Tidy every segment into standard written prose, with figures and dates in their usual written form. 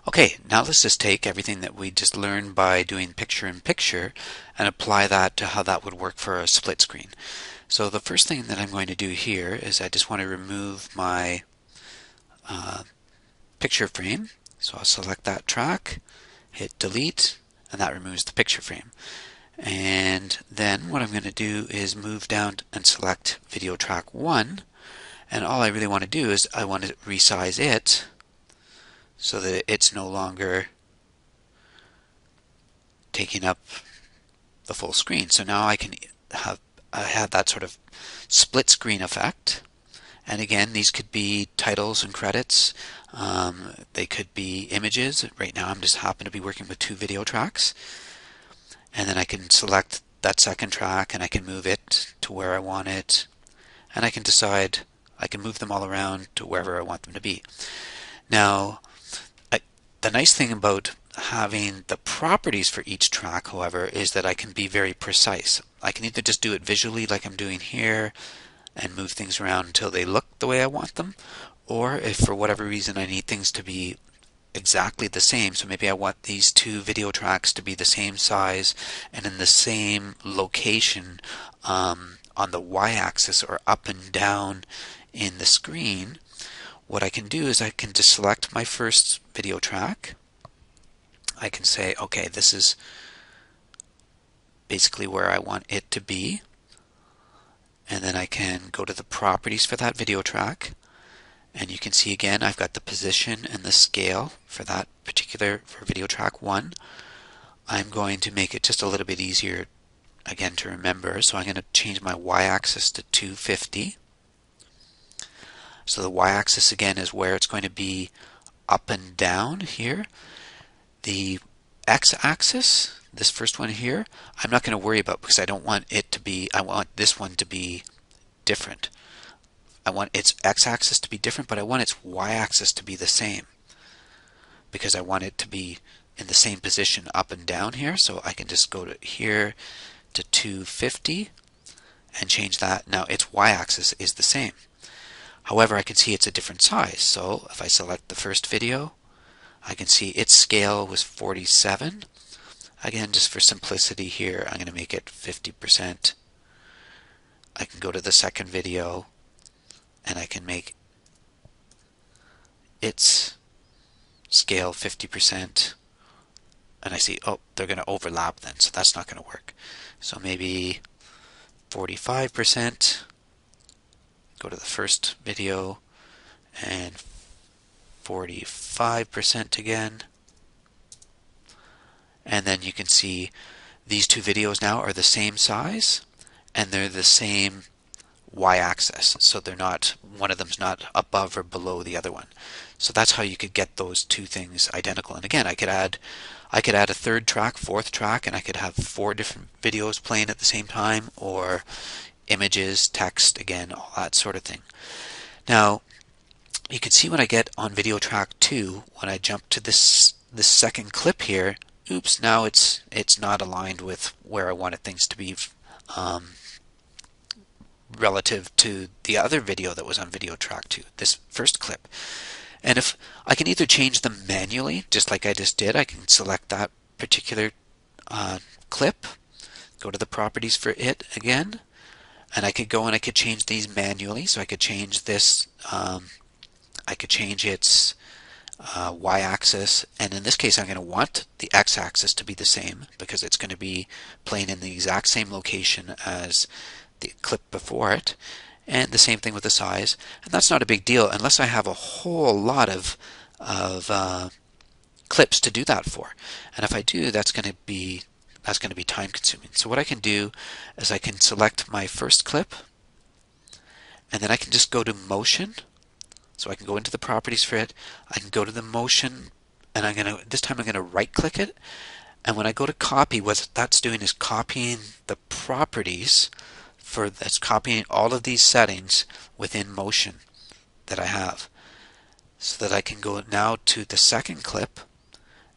Okay, now let's just take everything that we just learned by doing picture-in-picture and apply that to how that would work for a split screen. So the first thing that I'm going to do here is I just want to remove my picture frame. So I'll select that track, hit delete, and that removes the picture frame. And then what I'm going to do is move down and select video track 1. And all I really want to do is I want to resize it so that it's no longer taking up the full screen. So now I can have that sort of split screen effect. And again, these could be titles and credits. They could be images. Right now I'm just happen to be working with 2 video tracks. And then I can select that second track and I can move it to where I want it. And I can decide, I can move them all around to wherever I want them to be. Now, the nice thing about having the properties for each track, however, is that I can be very precise. I can either just do it visually like I'm doing here and move things around until they look the way I want them, or if for whatever reason I need things to be exactly the same, so maybe I want these 2 video tracks to be the same size and in the same location on the y-axis or up and down in the screen, what I can do is I can just select my first video track. I can say, okay, this is basically where I want it to be. And then I can go to the properties for that video track. And you can see again, I've got the position and the scale for that particular, for video track 1. I'm going to make it just a little bit easier again to remember. So I'm going to change my y-axis to 250. So the y-axis again is where it's going to be up and down here. The x-axis, this first one here, I'm not going to worry about because I don't want it to be, I want this one to be different. I want its x-axis to be different, but I want its y-axis to be the same because I want it to be in the same position up and down here. So I can just go to here to 250 and change that. Now its y-axis is the same. However, I can see it's a different size. So if I select the first video, I can see its scale was 47. Again, just for simplicity here, I'm going to make it 50%. I can go to the second video and I can make its scale 50%. And I see, oh, they're going to overlap then, so that's not going to work. So maybe 45%. Go to the first video and 45% again. And then you can see these 2 videos now are the same size and they're the same y-axis. So they're not, one of them's not above or below the other one. So that's how you could get those 2 things identical. And again, I could add a 3rd track, 4th track, and I could have 4 different videos playing at the same time, or images, text, again, all that sort of thing. Now, you can see when I get on video track 2, when I jump to this second clip here, oops, now it's not aligned with where I wanted things to be relative to the other video that was on video track 2, this first clip. And if I can either change them manually, just like I just did, I can select that particular clip, go to the properties for it again, and I could go and I could change these manually. So I could change this, I could change its y-axis, and in this case I'm going to want the x-axis to be the same because it's going to be playing in the exact same location as the clip before it, and the same thing with the size. And that's not a big deal unless I have a whole lot of clips to do that for. And if I do, that's going to be time consuming. So what I can do is I can select my first clip, and then I can just go to motion. So I can go into the properties for it. I can go to the motion, and this time I'm going to right click it. And when I go to copy, what that's doing is copying the properties that's copying all of these settings within motion that I have. So that I can go now to the second clip,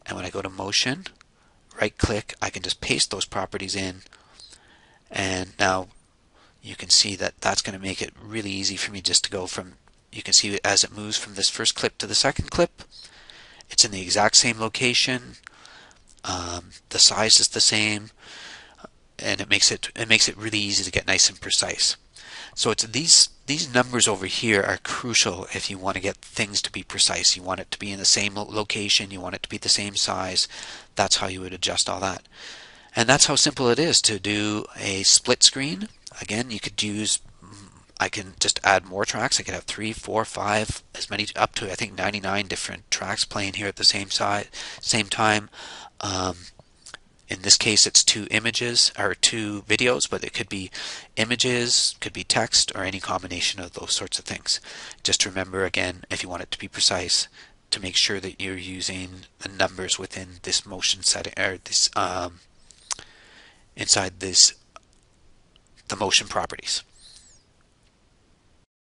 and when I go to motion, right click, I can just paste those properties in, and now you can see that that's going to make it really easy for me just to go from, you can see as it moves from this first clip to the second clip, it it's in the exact same location, the size is the same, and it makes it really easy to get nice and precise. So it's these numbers over here are crucial if you want to get things to be precise. You want it to be in the same location, you want it to be the same size. That's how you would adjust all that. And that's how simple it is to do a split screen. Again, you could use, I can just add more tracks. I could have 3, 4, 5, as many, up to I think 99 different tracks playing here at the same time. In this case, it's 2 images or 2 videos, but it could be images, could be text, or any combination of those sorts of things. Just remember, again, if you want it to be precise, to make sure that you're using the numbers within this motion setting, or this inside this the motion properties.